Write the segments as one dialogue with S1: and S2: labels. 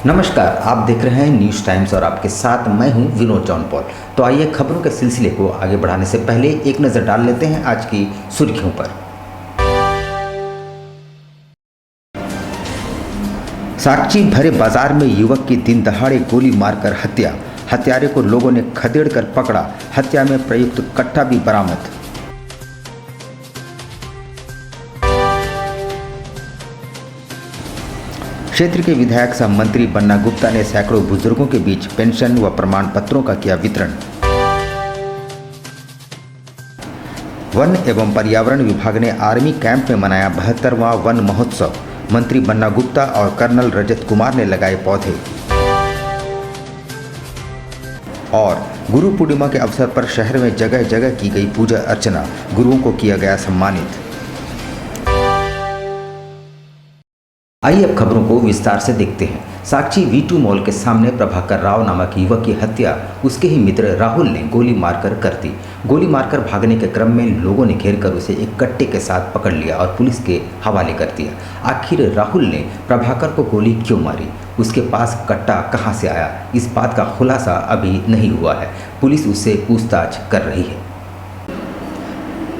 S1: नमस्कार, आप देख रहे हैं न्यूज़ टाइम्स और आपके साथ मैं हूं विनोद जॉन पॉल। तो आइए खबरों के सिलसिले को आगे बढ़ाने से पहले एक नज़र डाल लेते हैं आज की सुर्खियों पर। साक्षी भरे बाजार में युवक की दिन दहाड़े गोली मारकर हत्या। हत्यारे को लोगों ने खदेड़ कर पकड़ा। हत्या में प्रयुक्त कट्टा भी बरामद। क्षेत्र के विधायक सह मंत्री बन्ना गुप्ता ने सैकड़ों बुजुर्गों के बीच पेंशन व प्रमाण पत्रों का किया वितरण। वन एवं पर्यावरण विभाग ने आर्मी कैंप में मनाया 72वां वन महोत्सव। मंत्री बन्ना गुप्ता और कर्नल रजत कुमार ने लगाए पौधे। और गुरु पूर्णिमा के अवसर पर शहर में जगह जगह की गई पूजा अर्चना। गुरुओं को किया गया सम्मानित। आइए अब खबरों को विस्तार से देखते हैं। साक्षी V2 मॉल के सामने प्रभाकर राव नामक युवक की हत्या उसके ही मित्र राहुल ने गोली मारकर कर दी। गोली मारकर भागने के क्रम में लोगों ने घेरकर उसे एक कट्टे के साथ पकड़ लिया और पुलिस के हवाले कर दिया। आखिर राहुल ने प्रभाकर को गोली क्यों मारी, उसके पास कट्टा कहां से आया, इस बात का खुलासा अभी नहीं हुआ है। पुलिस उससे पूछताछ कर रही है।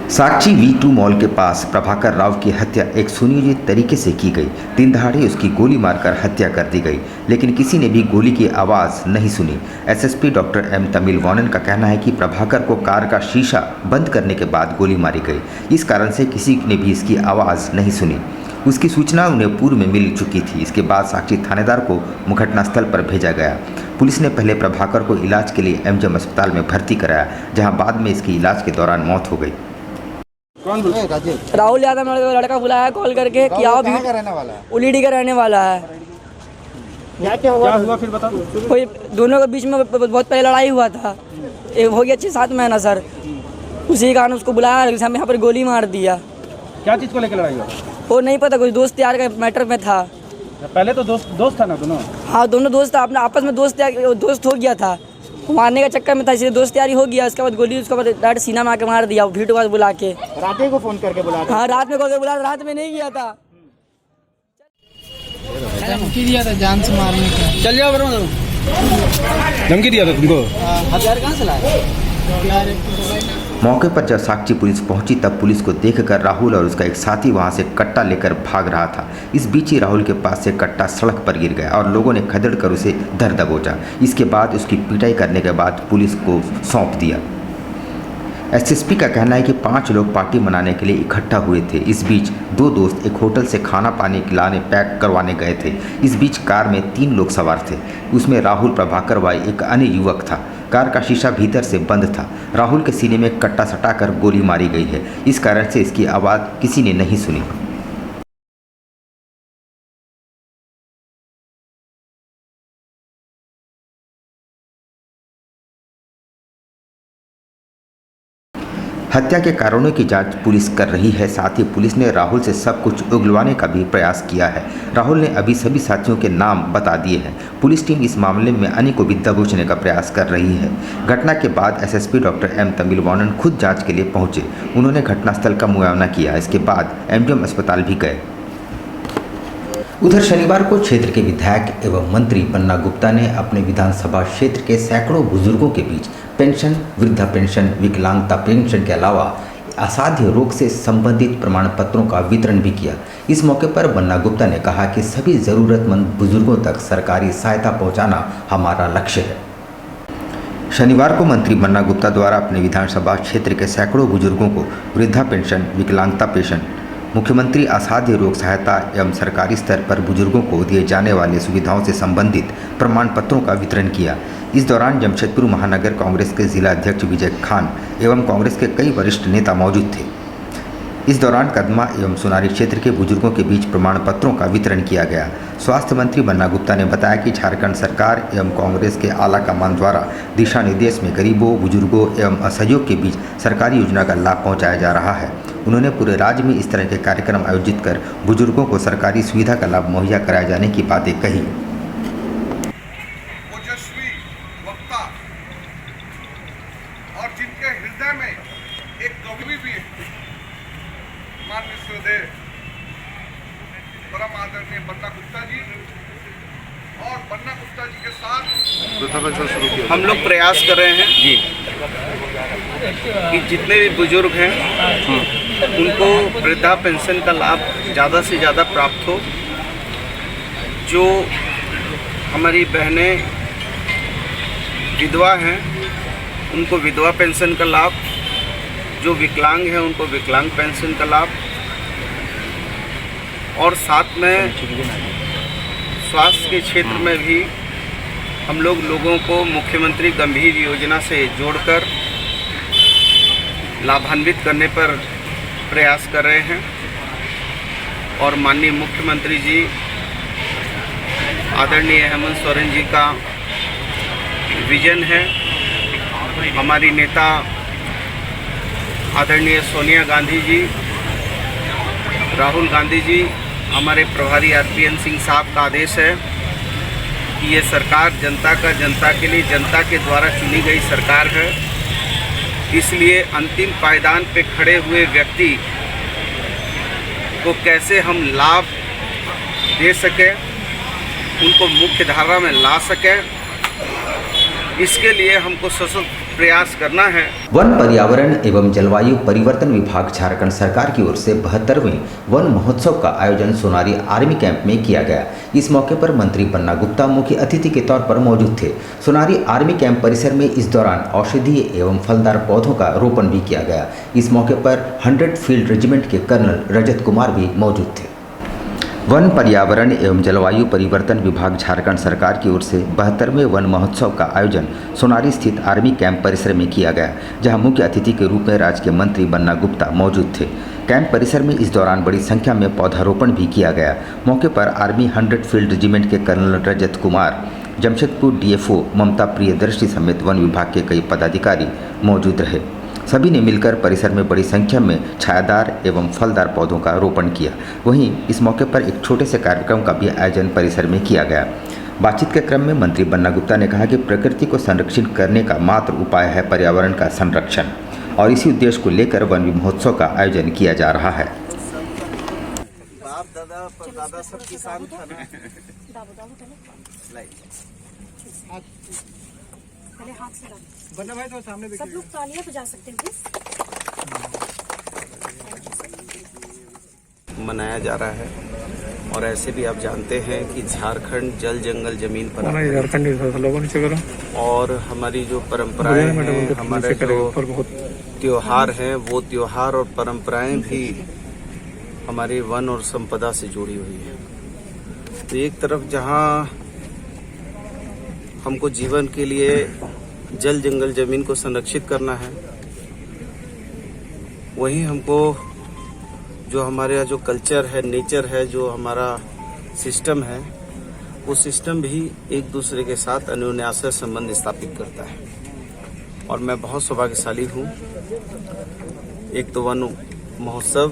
S1: साक्षी V2 मॉल के पास प्रभाकर राव की हत्या एक सुनियोजित तरीके से की गई। दिन दहाड़े उसकी गोली मारकर हत्या कर दी गई, लेकिन किसी ने भी गोली की आवाज़ नहीं सुनी। एसएसपी डॉक्टर M तमिलवानन का कहना है कि प्रभाकर को कार का शीशा बंद करने के बाद गोली मारी गई। इस कारण से किसी ने भी इसकी आवाज़ नहीं सुनी। उसकी सूचना उन्हें पूर्व में मिल चुकी थी। इसके बाद साक्षी थानेदार को घटनास्थल पर भेजा गया। पुलिस ने पहले प्रभाकर को इलाज के लिए MGM अस्पताल में भर्ती कराया, जहाँ बाद में इसकी इलाज के दौरान मौत हो गई।
S2: राहुल यादव लड़का बुलाया कॉल करके कि आओ।
S3: कहाँ का रहने वाला है?
S2: उलीडी का रहने वाला है।
S3: क्या हुआ फिर बताओ।
S2: कोई दोनों के बीच में बहुत पहले लड़ाई हुआ था। एक हो गया 6-7 महीना सर। उसी कारण उसको बुलाया, हमें यहाँ पर गोली मार दिया।
S3: क्या चीज़ को लेकर लड़ाई हुआ?
S2: वो नहीं पता, कुछ दोस्त यार का मैटर में था।
S3: पहले तो दोस्त था ना दोनों?
S2: हाँ, दोनों दोस्त था। अपने आपस में दोस्त हो गया था। मारने का चक्कर में था, इसलिए दोस्त यारी हो गया। उसके बाद गोली उसके बाद डायरेक्ट सीना में आके मार दिया। V2 के पास बुला के।
S3: रात को फ़ोन करके बुला?
S2: हाँ, रात में कॉल करके बुला। रात में नहीं किया था।
S4: धमकी दिया था जान से मारने का।
S3: चल जाओ बरो। धमकी दिया था तुमको?
S2: हथियार कहाँ से लाया?
S1: मौके पर जब साक्षी पुलिस पहुंची तब पुलिस को देखकर राहुल और उसका एक साथी वहां से कट्टा लेकर भाग रहा था। इस बीच ही राहुल के पास से कट्टा सड़क पर गिर गया और लोगों ने खदेड़ कर उसे धर दबोचा। इसके बाद उसकी पिटाई करने के बाद पुलिस को सौंप दिया। एसएसपी का कहना है कि 5 लोग पार्टी मनाने के लिए इकट्ठा हुए थे। इस बीच 2 दोस्त एक होटल से खाना पानी खिलाने पैक करवाने गए थे। इस बीच कार में 3 लोग सवार थे। उसमें राहुल, प्रभाकर व एक अन्य युवक था। कार का शीशा भीतर से बंद था। राहुल के सीने में कट्टा सटाकर गोली मारी गई है। इस कारण से इसकी आवाज़ किसी ने नहीं सुनी। हत्या के कारणों की जांच पुलिस कर रही है। साथ ही पुलिस ने राहुल से सब कुछ उगलवाने का भी प्रयास किया है। राहुल ने अभी सभी साथियों के नाम बता दिए हैं। पुलिस टीम इस मामले में अन्य को भी दबोचने का प्रयास कर रही है। घटना के बाद एसएसपी डॉक्टर M तमिलवानन खुद जांच के लिए पहुंचे। उन्होंने घटनास्थल का मुआयना किया। इसके बाद MGM अस्पताल भी गए। उधर शनिवार को क्षेत्र के विधायक एवं मंत्री बन्ना गुप्ता ने अपने विधानसभा क्षेत्र के सैकड़ों बुजुर्गों के बीच पेंशन, वृद्धा पेंशन, विकलांगता पेंशन के अलावा असाध्य रोग से संबंधित प्रमाण पत्रों का वितरण भी किया। इस मौके पर बन्ना गुप्ता ने कहा कि सभी ज़रूरतमंद बुजुर्गों तक सरकारी सहायता पहुंचाना हमारा लक्ष्य है। शनिवार को मंत्री बन्ना गुप्ता द्वारा अपने विधानसभा क्षेत्र के सैकड़ों बुजुर्गों को वृद्धा पेंशन, विकलांगता पेंशन, मुख्यमंत्री असाध्य रोग सहायता एवं सरकारी स्तर पर बुजुर्गों को दिए जाने वाली सुविधाओं से संबंधित प्रमाण पत्रों का वितरण किया। इस दौरान जमशेदपुर महानगर कांग्रेस के जिला अध्यक्ष विजय खान एवं कांग्रेस के कई वरिष्ठ नेता मौजूद थे। इस दौरान कदमा एवं सोनारी क्षेत्र के बुजुर्गों के बीच प्रमाण पत्रों का वितरण किया गया। स्वास्थ्य मंत्री बन्ना गुप्ता ने बताया कि झारखंड सरकार एवं कांग्रेस के आला कमान द्वारा दिशा निर्देश में गरीबों, बुजुर्गों एवं असहयोग के बीच सरकारी योजना का लाभ पहुंचाया जा रहा है। उन्होंने पूरे राज्य में इस तरह के कार्यक्रम आयोजित कर बुजुर्गों को सरकारी सुविधा का लाभ मुहैया कराए जाने की बातें कही।
S5: ओजस्वी वक्ता और जिनके हृदय में एक कवि भी है, माननीय श्रद्धेय परम आदरणीय बन्ना गुप्ता जी और बन्ना गुप्ता जी के साथ
S6: हम लोग प्रयास कर रहे हैं जी कि जितने भी बुजुर्ग हैं उनको वृद्धा पेंशन का लाभ ज़्यादा से ज़्यादा प्राप्त हो। जो हमारी बहनें विधवा हैं उनको विधवा पेंशन का लाभ, जो विकलांग हैं उनको विकलांग पेंशन का लाभ, और साथ में स्वास्थ्य के क्षेत्र में भी हम लोगों को मुख्यमंत्री गंभीर योजना से जोड़कर लाभान्वित करने पर प्रयास कर रहे हैं। और माननीय मुख्यमंत्री जी आदरणीय हेमंत सोरेन जी का विजन है। हमारी नेता आदरणीय सोनिया गांधी जी, राहुल गांधी जी, हमारे प्रभारी आरपीएन सिंह साहब का आदेश है कि ये सरकार जनता के लिए, जनता के द्वारा चुनी गई सरकार है। इसलिए अंतिम पायदान पे खड़े हुए व्यक्ति को कैसे हम लाभ दे सकें, उनको मुख्य धारा में ला सकें, इसके लिए हमको सशक्त प्रयास करना है।
S1: वन पर्यावरण एवं जलवायु परिवर्तन विभाग झारखंड सरकार की ओर से 72वें वन महोत्सव का आयोजन सोनारी आर्मी कैंप में किया गया। इस मौके पर मंत्री बन्ना गुप्ता मुख्य अतिथि के तौर पर मौजूद थे। सोनारी आर्मी कैंप परिसर में इस दौरान औषधीय एवं फलदार पौधों का रोपण भी किया गया। इस मौके पर 100 फील्ड रेजिमेंट के कर्नल रजत कुमार भी मौजूद थे। वन पर्यावरण एवं जलवायु परिवर्तन विभाग झारखंड सरकार की ओर से 72वें वन महोत्सव का आयोजन सोनारी स्थित आर्मी कैंप परिसर में किया गया, जहां मुख्य अतिथि के रूप में राज्य के मंत्री बन्ना गुप्ता मौजूद थे। कैंप परिसर में इस दौरान बड़ी संख्या में पौधारोपण भी किया गया। मौके पर आर्मी 100 फील्ड रेजिमेंट के कर्नल रजत कुमार, जमशेदपुर डीएफओ ममता प्रियदर्शी समेत वन विभाग के कई पदाधिकारी मौजूद रहे। सभी ने मिलकर परिसर में बड़ी संख्या में छायादार एवं फलदार पौधों का रोपण किया। वहीं इस मौके पर एक छोटे से कार्यक्रम का भी आयोजन परिसर में किया गया। बातचीत के क्रम में मंत्री बन्ना गुप्ता ने कहा कि प्रकृति को संरक्षित करने का मात्र उपाय है पर्यावरण का संरक्षण, और इसी उद्देश्य को लेकर वन महोत्सव का आयोजन किया जा रहा है।
S6: बाप दादा परदादा सब किसान था ना।
S7: पहले हाथ से डालो।
S3: बन्ना भाई तो सामने
S7: सब लोग तालियां बजा सकते हैं प्लीज।
S6: मनाया जा रहा है, और ऐसे भी आप जानते हैं कि झारखंड जल जंगल जमीन पर और हमारी जो परंपराएं हैं, हमारे जो त्योहार हैं, वो त्योहार और परंपराएं भी हमारी वन और संपदा से जुड़ी हुई है। तो एक तरफ जहां हमको जीवन के लिए जल जंगल जमीन को संरक्षित करना है, वहीं हमको जो हमारे यहाँ जो कल्चर है, नेचर है, जो हमारा सिस्टम है, वो सिस्टम भी एक दूसरे के साथ अन्योन्याश्रय संबंध स्थापित करता है। और मैं बहुत सौभाग्यशाली हूँ। एक तो वन महोत्सव,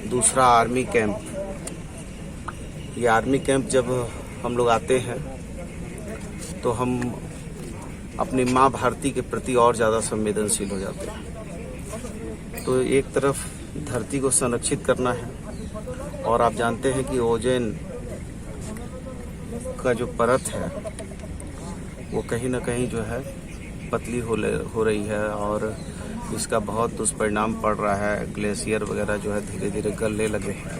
S6: दूसरा आर्मी कैंप। ये आर्मी कैंप जब हम लोग आते हैं तो हम अपनी माँ भारती के प्रति और ज़्यादा संवेदनशील हो जाते हैं। तो एक तरफ धरती को संरक्षित करना है, और आप जानते हैं कि ओजोन का जो परत है वो कहीं ना कहीं जो है पतली हो रही है, और इसका बहुत दुष्परिणाम पड़ रहा है। ग्लेशियर वगैरह जो है धीरे धीरे गलने लगे हैं।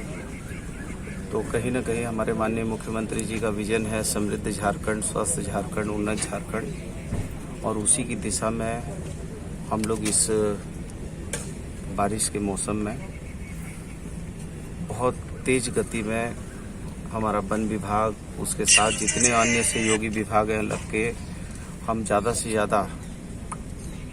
S6: तो कहीं ना कहीं हमारे माननीय मुख्यमंत्री जी का विजन है समृद्ध झारखंड, स्वस्थ झारखंड, उन्नत झारखंड, और उसी की दिशा में हम लोग इस बारिश के मौसम में बहुत तेज गति में हमारा वन विभाग, उसके साथ जितने अन्य सहयोगी विभाग हैं, लग के हम ज़्यादा से ज़्यादा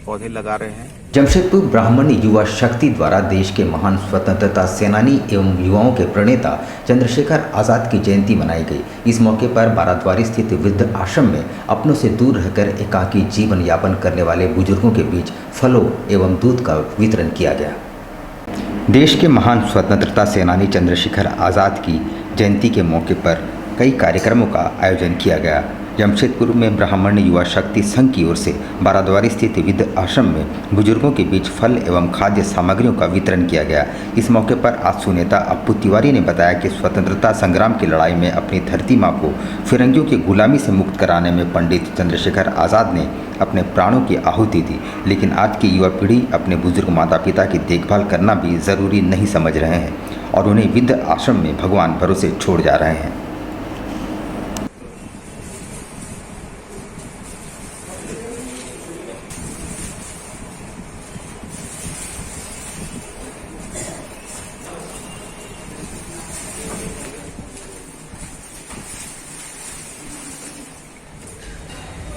S6: पौधे लगा रहे हैं।
S1: जमशेदपुर ब्राह्मणी युवा शक्ति द्वारा देश के महान स्वतंत्रता सेनानी एवं युवाओं के प्रणेता चंद्रशेखर आज़ाद की जयंती मनाई गई। इस मौके पर बाराद्वारी स्थित वृद्ध आश्रम में अपनों से दूर रहकर एकाकी जीवन यापन करने वाले बुजुर्गों के बीच फलों एवं दूध का वितरण किया गया। देश के महान स्वतंत्रता सेनानी चंद्रशेखर आज़ाद की जयंती के मौके पर कई कार्यक्रमों का आयोजन किया गया। जमशेदपुर में ब्राह्मण युवा शक्ति संघ की ओर से बाराद्वारी स्थित विद्य आश्रम में बुजुर्गों के बीच फल एवं खाद्य सामग्रियों का वितरण किया गया। इस मौके पर आजसू नेता अप्पू तिवारी ने बताया कि स्वतंत्रता संग्राम की लड़ाई में अपनी धरती माँ को फिरंगियों की गुलामी से मुक्त कराने में पंडित चंद्रशेखर आज़ाद ने अपने प्राणों की आहुति दी, लेकिन आज की युवा पीढ़ी अपने बुजुर्ग माता पिता की देखभाल करना भी ज़रूरी नहीं समझ रहे हैं और उन्हें विद्य आश्रम में भगवान भरोसे छोड़ जा रहे हैं।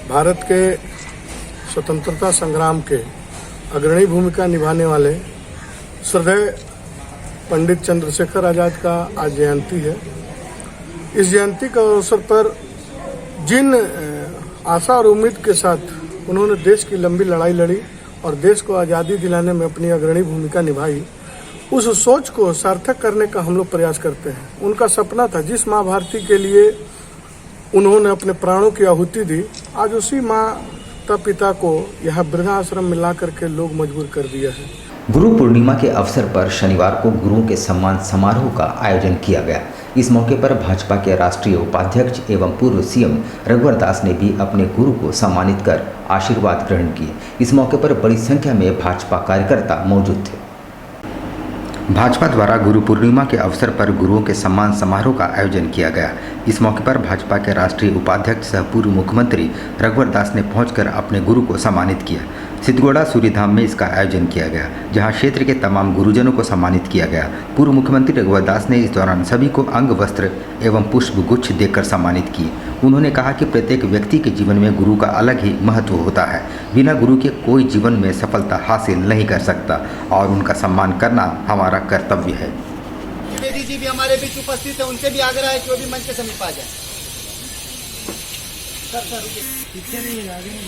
S8: भारत के स्वतंत्रता संग्राम के अग्रणी भूमिका निभाने वाले श्रद्धेय पंडित चंद्रशेखर आज़ाद का आज जयंती है। इस जयंती का अवसर पर जिन आशा और उम्मीद के साथ उन्होंने देश की लंबी लड़ाई लड़ी और देश को आज़ादी दिलाने में अपनी अग्रणी भूमिका निभाई, उस सोच को सार्थक करने का हम लोग प्रयास करते हैं। उनका सपना था, जिस माँ भारती के लिए उन्होंने अपने प्राणों की आहुति दी, आज उसी माता पिता को यहाँ वृद्धाश्रम में ला करके लोग मजबूर कर दिया है।
S1: गुरु पूर्णिमा के अवसर पर शनिवार को गुरुओं के सम्मान समारोह का आयोजन किया गया। इस मौके पर भाजपा के राष्ट्रीय उपाध्यक्ष एवं पूर्व सीएम रघुवर दास ने भी अपने गुरु को सम्मानित कर आशीर्वाद ग्रहण किए। इस मौके पर बड़ी संख्या में भाजपा कार्यकर्ता मौजूद थे। भाजपा द्वारा गुरु पूर्णिमा के अवसर पर गुरुओं के सम्मान समारोह का आयोजन किया गया। इस मौके पर भाजपा के राष्ट्रीय उपाध्यक्ष सह पूर्व मुख्यमंत्री रघुवर दास ने पहुंचकर अपने गुरु को सम्मानित किया। सिद्धगोड़ा सूर्यधाम में इसका आयोजन किया गया, जहां क्षेत्र के तमाम गुरुजनों को सम्मानित किया गया। पूर्व मुख्यमंत्री रघुवर दास ने इस दौरान सभी को अंग वस्त्र एवं पुष्प गुच्छ देकर सम्मानित किए। उन्होंने कहा कि प्रत्येक व्यक्ति के जीवन में गुरु का अलग ही महत्व होता है। बिना गुरु के कोई जीवन में सफलता हासिल नहीं कर सकता और उनका सम्मान करना हमारा कर्तव्य है।
S9: द्विवेदी जी भी हमारे बीच उपस्थित है, उनसे भी आग्रह है कि वो भी मंच के समीप आ जाए।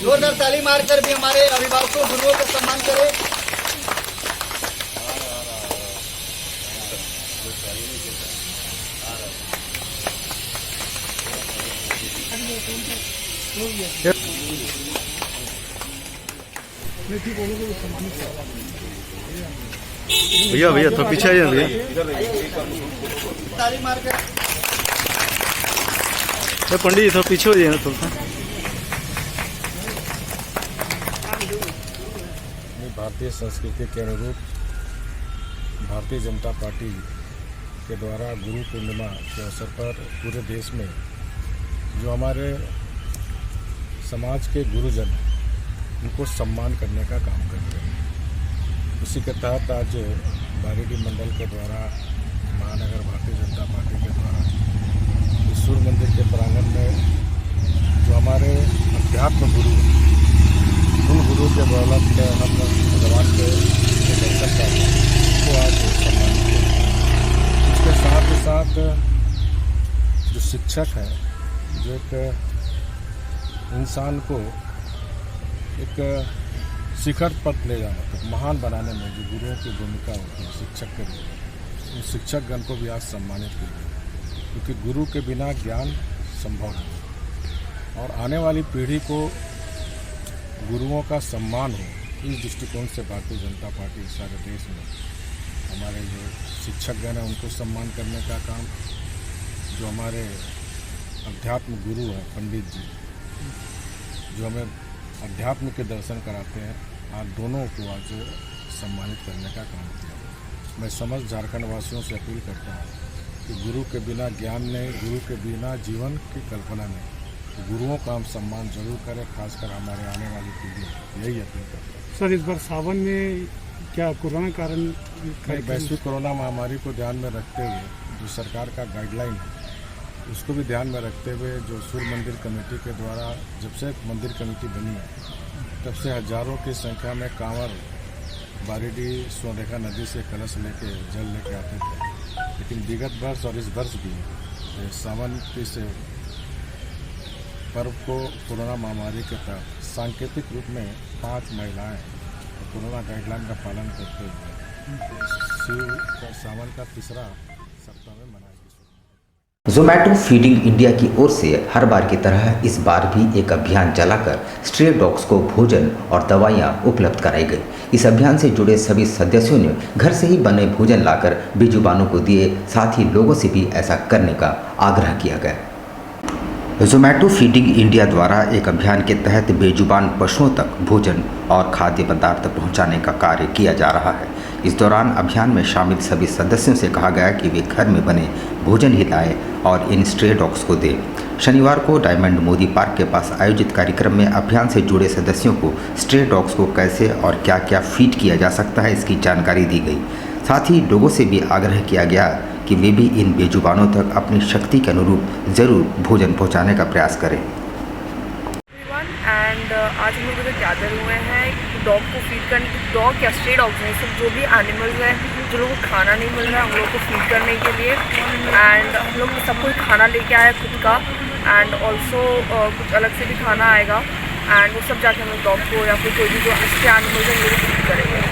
S9: जोरदार ताली मारकर भी हमारे अभिभावकों गुरुओं को सम्मान करें।
S3: भैया भैया तो पीछे आइए भैया।
S9: ताली मारकर
S3: पंडित जी तो पीछे हो जाए ना थोड़ा।
S10: भारतीय संस्कृति के अनुरूप भारतीय जनता पार्टी के द्वारा गुरु पूर्णिमा के अवसर पर पूरे देश में जो हमारे समाज के गुरुजन उनको सम्मान करने का काम कर रहे हैं। उसी के तहत आज बारीडी मंडल के द्वारा महानगर भारतीय जनता पार्टी के द्वारा सूर्य मंदिर के प्रांगण में जो हमारे अध्यात्म गुरु उन गुरु के बदौलत में हम भगवान के दर्शन कर उनको आज सम्मानित किया। उसके साथ ही साथ जो शिक्षक है, जो एक इंसान को एक शिखर पर ले जाना, तो महान बनाने में जो गुरुओं की भूमिका होती है शिक्षक के लिए, उन शिक्षकगण को भी आज सम्मानित किया गया, क्योंकि गुरु के बिना ज्ञान संभव नहीं और आने वाली पीढ़ी को गुरुओं का सम्मान हो, इस दृष्टिकोण से भारतीय जनता पार्टी सारे देश में हमारे जो शिक्षकगण हैं उनको सम्मान करने का काम, जो हमारे अध्यात्म गुरु हैं पंडित जी जो हमें अध्यात्म के दर्शन कराते हैं, आज दोनों को आज सम्मानित करने का काम किया। मैं समस्त झारखंड वासियों से अपील करता हूँ कि गुरु के बिना ज्ञान नहीं, गुरु के बिना जीवन की कल्पना नहीं, तो गुरुओं का हम सम्मान जरूर करें, खासकर हमारे आने वाली पीढ़ी। यही अपील करते हैं।
S11: सर, इस बार सावन में क्या कोरोना कारण
S10: वैश्विक कोरोना महामारी को ध्यान में रखते हुए जो सरकार का गाइडलाइन है उसको भी ध्यान में रखते हुए जो सूर्य मंदिर कमेटी के द्वारा जब से मंदिर कमेटी बनी है तब से हजारों की संख्या में कांवड़ बारीडी स्वरेखा नदी से कलश लेके जल लेके आते थे, लेकिन विगत वर्ष और इस वर्ष भी सावन से पर्व को कोरोना महामारी के तहत सांकेतिक रूप में 5 महिलाएं कोरोना गाइडलाइन का पालन करते हुए शिव का सावन का तीसरा सप्ताह में मनाएगी।
S1: जोमैटो फीडिंग इंडिया की ओर से हर बार की तरह इस बार भी एक अभियान चलाकर स्ट्रे डॉग्स को भोजन और दवाइयाँ उपलब्ध कराई गई। इस अभियान से जुड़े सभी सदस्यों ने घर से ही बने भोजन लाकर बेजुबानों को दिए, साथ ही लोगों से भी ऐसा करने का आग्रह किया गया। जोमैटो फीडिंग इंडिया द्वारा एक अभियान के तहत बेजुबान पशुओं तक भोजन और खाद्य पदार्थ पहुंचाने का कार्य किया जा रहा है। इस दौरान अभियान में शामिल सभी सदस्यों से कहा गया कि वे घर में बने भोजन ही लाएं और इन स्ट्रे डॉग्स को दें। शनिवार को डायमंड मोदी पार्क के पास आयोजित कार्यक्रम में अभियान से जुड़े सदस्यों को स्ट्रे डॉग्स को कैसे और क्या क्या फीड किया जा सकता है इसकी जानकारी दी गई। साथ ही लोगों से भी आग्रह किया गया कि वे भी इन बेजुबानों तक अपनी शक्ति के अनुरूप ज़रूर भोजन पहुँचाने का प्रयास करें।
S12: एंड आज हम लोग इधर गैदर हुए हैं डॉग को फीड करने, डॉग या स्ट्रे डॉग्स हैं, सब जो भी एनिमल्स हैं जो लोगों को खाना नहीं मिल रहा है, हम लोग को फीड करने के लिए। एंड हम लोग सबको खाना लेके आए खुद का, एंड ऑल्सो कुछ अलग से भी खाना आएगा, एंड वो सब जाके हम लोग डॉग को या फिर कोई भी जो अच्छे एनिमल्स हैं वो फीड करेंगे।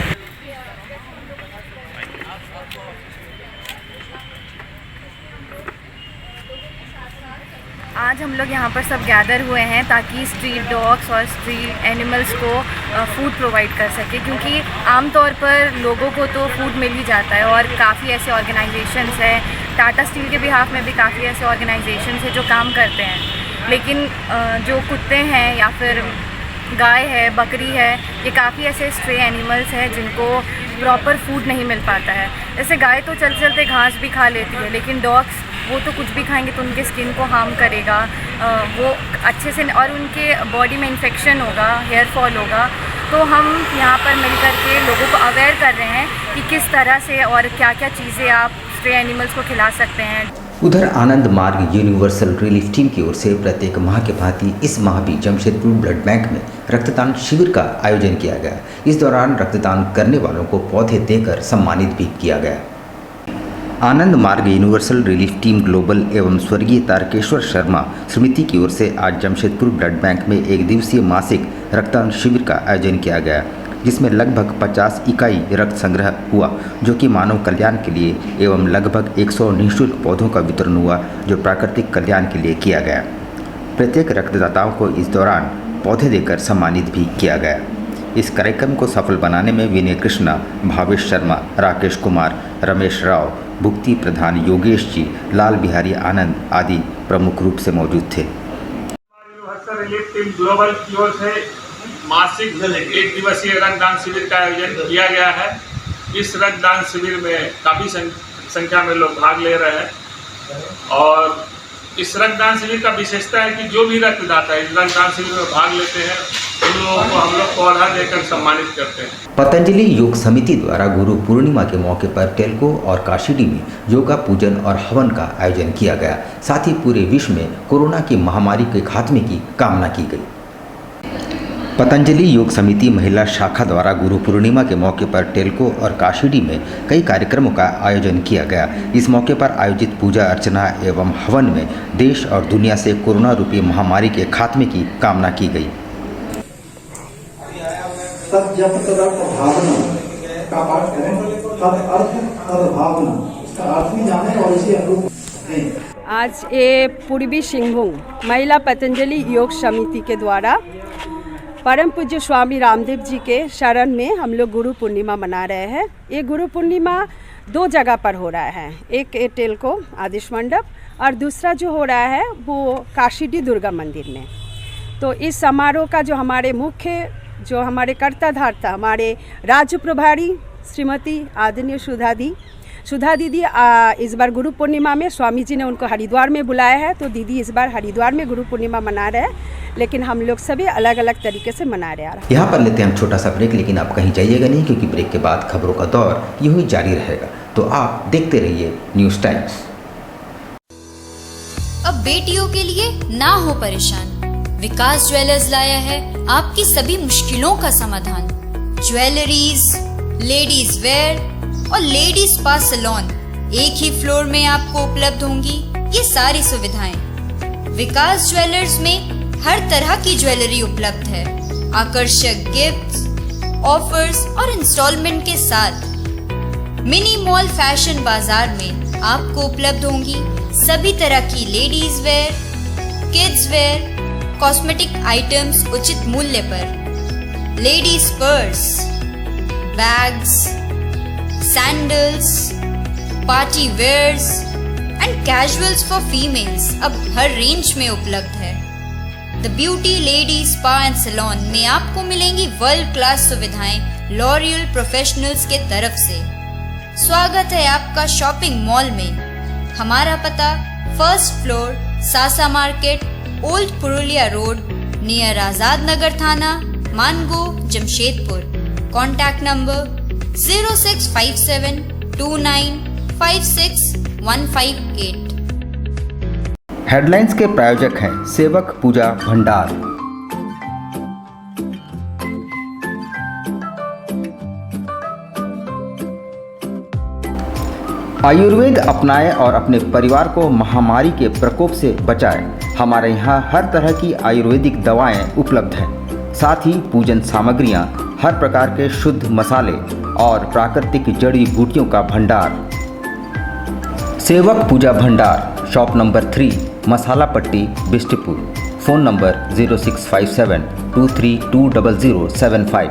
S13: आज हम लोग यहाँ पर सब गैदर हुए हैं ताकि स्ट्रीट डॉग्स और स्ट्रीट एनिमल्स को फूड प्रोवाइड कर सके, क्योंकि आमतौर पर लोगों को तो फूड मिल ही जाता है और काफ़ी ऐसे ऑर्गेनाइजेशंस हैं, टाटा स्टील के बिहाफ में भी काफ़ी ऐसे ऑर्गेनाइजेशंस हैं जो काम करते हैं, लेकिन जो कुत्ते हैं या फिर गाय है, बकरी है, ये काफ़ी ऐसे स्ट्रे एनिमल्स हैं जिनको प्रॉपर फूड नहीं मिल पाता है। जैसे गाय तो चलते चलते घास भी खा लेती है, लेकिन डॉग्स वो तो कुछ भी खाएंगे तो उनके स्किन को हार्म करेगा, वो अच्छे से, और उनके बॉडी में इन्फेक्शन होगा, हेयर फॉल होगा। तो हम यहाँ पर मिल कर के लोगों को अवेयर कर रहे हैं कि किस तरह से और क्या क्या चीज़ें आप स्ट्रे एनिमल्स को खिला सकते हैं।
S1: उधर आनंद मार्ग यूनिवर्सल रिलीफ टीम की ओर से प्रत्येक माह के भांति इस माह भी जमशेदपुर ब्लड बैंक में रक्तदान शिविर का आयोजन किया गया। इस दौरान रक्तदान करने वालों को पौधे देकर सम्मानित भी किया गया। आनंद मार्ग यूनिवर्सल रिलीफ टीम ग्लोबल एवं स्वर्गीय तारकेश्वर शर्मा समिति की ओर से आज जमशेदपुर ब्लड बैंक में एक दिवसीय मासिक रक्तदान शिविर का आयोजन किया गया, जिसमें लगभग 50 इकाई रक्त संग्रह हुआ, जो कि मानव कल्याण के लिए एवं लगभग 100 निःशुल्क पौधों का वितरण हुआ, जो प्राकृतिक कल्याण के लिए किया गया। प्रत्येक रक्तदाताओं को इस दौरान पौधे देकर सम्मानित भी किया गया। इस कार्यक्रम को सफल बनाने में विनय कृष्णा, भावेश शर्मा, राकेश कुमार, रमेश राव, भुक्ति प्रधान योगेश जी, लाल बिहारी आनंद आदि प्रमुख रूप से मौजूद थे।
S14: यूनिवर्सल रिलीफ टीम ग्लोबल की ओर से मासिक एक दिवसीय रक्तदान शिविर का आयोजन किया गया है। इस रक्तदान शिविर में काफ़ी संख्या में लोग भाग ले रहे हैं और इस रक्तदान शिविर का विशेषता है कि जो भी रक्तदाता इस रक्तदान शिविर में भाग लेते हैं उन लोगों को हम लोग पौधा देकर सम्मानित करते हैं।
S1: पतंजलि योग समिति द्वारा गुरु पूर्णिमा के मौके पर टेल्को और काशीडी में योगा पूजन और हवन का आयोजन किया गया। साथ ही पूरे विश्व में कोरोना की महामारी के खात्मे की कामना की गई। पतंजलि योग समिति महिला शाखा द्वारा गुरु पूर्णिमा के मौके पर टेल्को और काशीडी में कई कार्यक्रमों का आयोजन किया गया। इस मौके पर आयोजित पूजा अर्चना एवं हवन में देश और दुनिया से कोरोना रूपी महामारी के खात्मे की कामना की गई।
S15: तब जब तदर्थ भावना का पाठ करें, तब अर्थ तद भावना, इसका अर्थ भी जाने और इसे अनुरूप।
S16: आज ये पूर्वी सिंहभूम महिला पतंजलि योग समिति के द्वारा परम पूज्य स्वामी रामदेव जी के शरण में हम लोग गुरु पूर्णिमा मना रहे हैं। ये गुरु पूर्णिमा 2 जगह पर हो रहा है, एक टेल्को आदिश मंडप और दूसरा जो हो रहा है वो काशीडी दुर्गा मंदिर में। तो इस समारोह का जो हमारे मुख्य जो हमारे कर्ताधार्ता हमारे राज्य प्रभारी श्रीमती आदरणीय सुधा दीदी इस बार गुरु पूर्णिमा में स्वामी जी ने उनको हरिद्वार में बुलाया है, तो दीदी इस बार हरिद्वार में गुरु पूर्णिमा मना रहे हैं, लेकिन हम लोग सभी अलग अलग तरीके से मना रहे हैं।
S1: यहाँ पर लेते हैं हम छोटा सा ब्रेक, लेकिन आप कहीं जाइएगा नहीं, क्योंकि ब्रेक के बाद खबरों का दौर यूं ही जारी रहेगा। तो आप देखते रहिए न्यूज़ टाइम्स।
S17: अब बेटियों के लिए ना हो परेशान, विकास ज्वेलर्स लाया है आपकी सभी मुश्किलों का समाधान। ज्वेलरीज, लेडीज वेयर और लेडीज स्पा सैलून एक ही फ्लोर में आपको उपलब्ध होंगी ये सारी सुविधाएं। विकास ज्वेलर्स में हर तरह की ज्वेलरी उपलब्ध है, आकर्षक गिफ्ट्स, ऑफर्स और इंस्टॉलमेंट के साथ। मिनी मॉल फैशन बाजार में आपको उपलब्ध होंगी सभी तरह की ladies wear, kids wear, cosmetic items उचित मूल्य पर। Ladies purse, bags, sandals, party wears and casuals for females अब हर रेंज में उपलब्ध है। The beauty lady spa and salon में आपको मिलेंगी वर्ल्ड क्लास सुविधाएं लॉरियल प्रोफेशनल्स के तरफ से। स्वागत है आपका शॉपिंग मॉल में। हमारा पता 1st floor, Sasa market, old Purulia road, near Azad Nagar थाना, Mango, Jamshedpur. Contact number 065729561558।
S1: Headlines के प्रायोजक हैं सेवक पूजा भंडार। आयुर्वेद अपनाएं और अपने परिवार को महामारी के प्रकोप से बचाएं। हमारे यहाँ हर तरह की आयुर्वेदिक दवाएं उपलब्ध हैं, साथ ही पूजन सामग्रियाँ, हर प्रकार के शुद्ध मसाले और प्राकृतिक जड़ी बूटियों का भंडार। सेवक पूजा भंडार, शॉप नंबर 3, मसाला पट्टी, बिष्टपुर। Phone number 0657232075।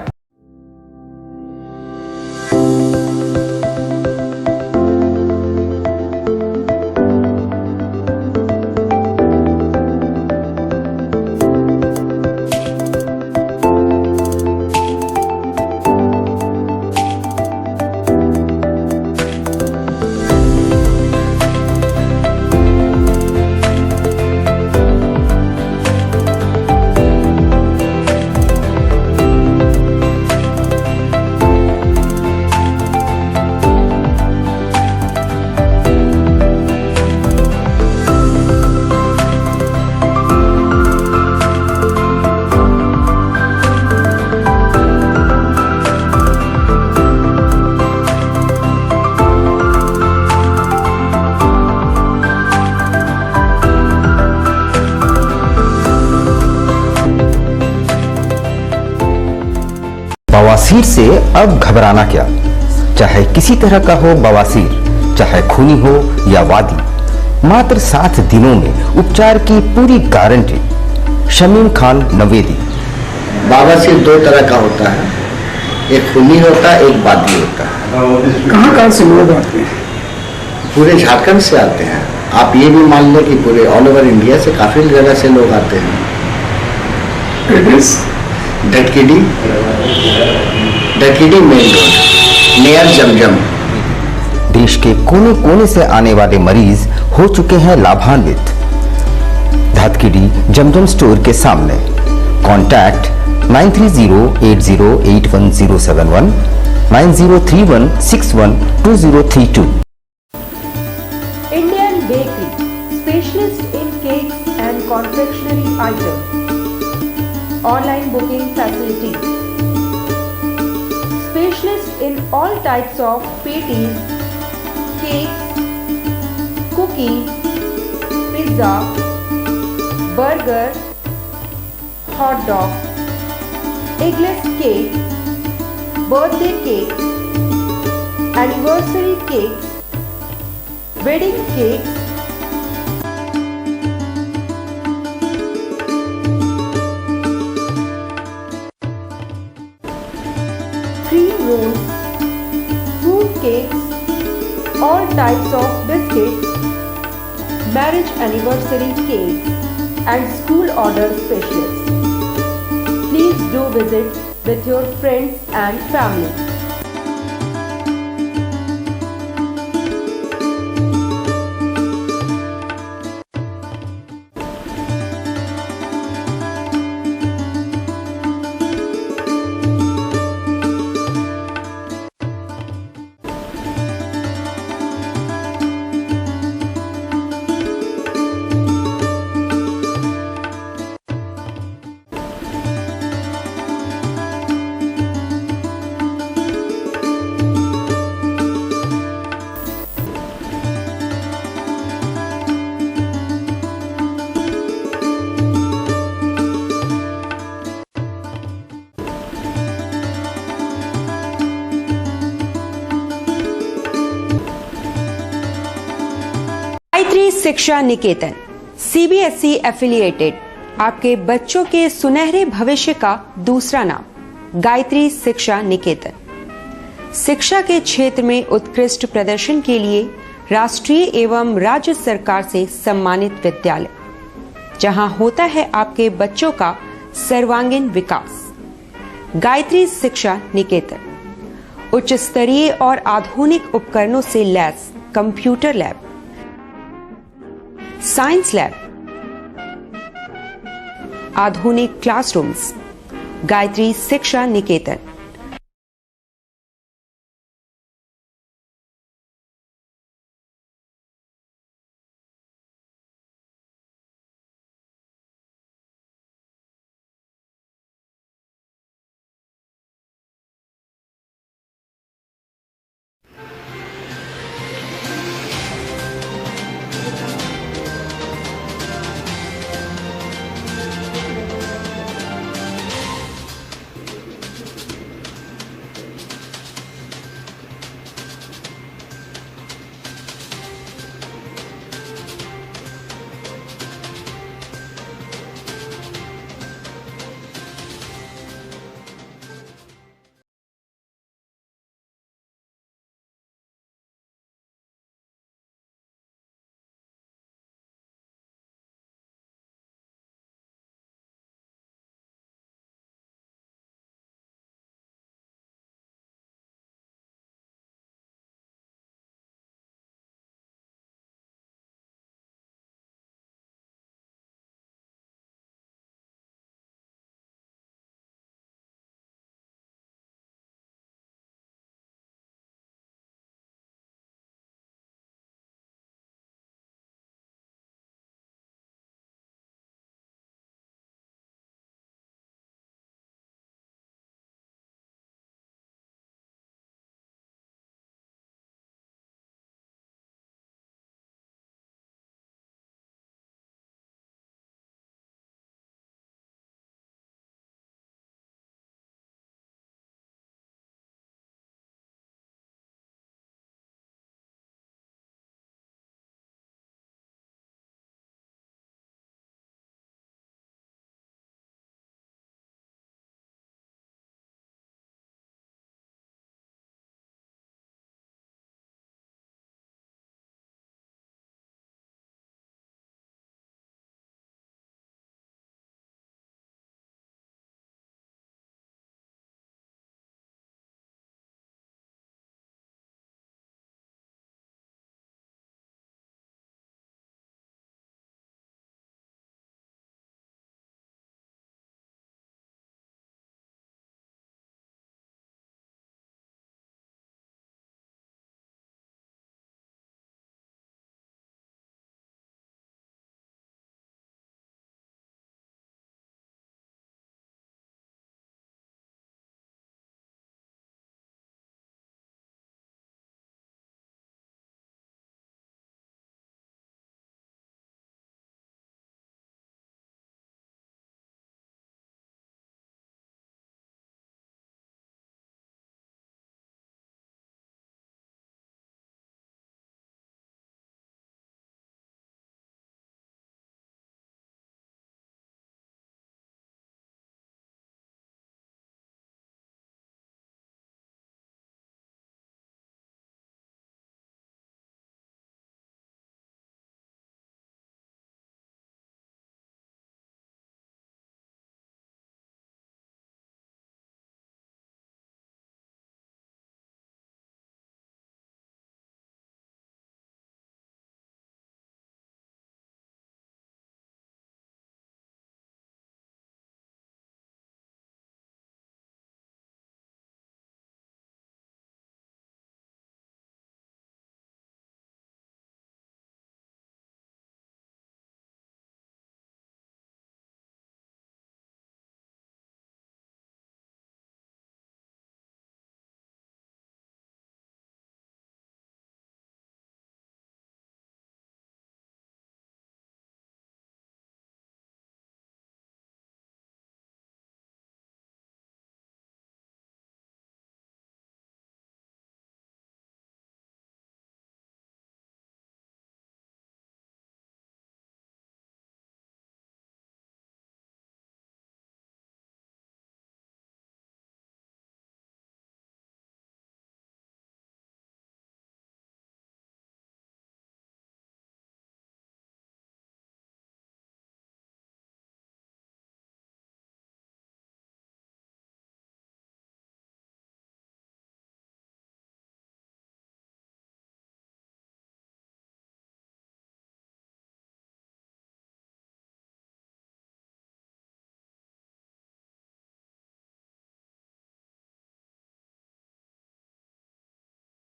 S1: बवासीर से अब घबराना क्या। चाहे किसी तरह का हो बवासीर, चाहे खूनी हो या वादी, मात्र 7 दिनों में उपचार की पूरी गारंटी। शमीम खान नवेदी।
S15: बवासीर 2 तरह का होता है, एक खूनी होता है, एक वादी होता है। कहाँ से लोग आते हैं? पूरे झारखंड से आते हैं। आप ये भी मान लें कि पूरे ऑल ओवर इंडिया से काफी जगह से लोग आते हैं। धटकीडी मेन रोड, नियर जमजम।
S1: देश के कोने कोने से आने वाले मरीज हो चुके हैं लाभान्वित। धटकीडी जमजम स्टोर के सामने। Contact 9308081071, 9031612032।
S16: Indian Bakery, specialist in cakes and confectionery items. Online booking facilities. Specialist in all types of patties, cakes, cookies, pizza, burger, hot dog, eggless cake, birthday cake, anniversary cakes, wedding cakes, cream rolls, fruit cakes, all types of biscuits, marriage anniversary cakes, and school order specialists. Please do visit with your friends and family.
S18: शिक्षा निकेतन CBSE affiliated आपके बच्चों के सुनहरे भविष्य का दूसरा नाम। गायत्री शिक्षा निकेतन शिक्षा के क्षेत्र में उत्कृष्ट प्रदर्शन के लिए राष्ट्रीय एवं राज्य सरकार से सम्मानित विद्यालय, जहां होता है आपके बच्चों का सर्वांगीण विकास। गायत्री शिक्षा निकेतन उच्च स्तरीय और आधुनिक उपकरणों से lace computer lab, science lab, आधुनिक क्लासरूम्स। गायत्री शिक्षा निकेतन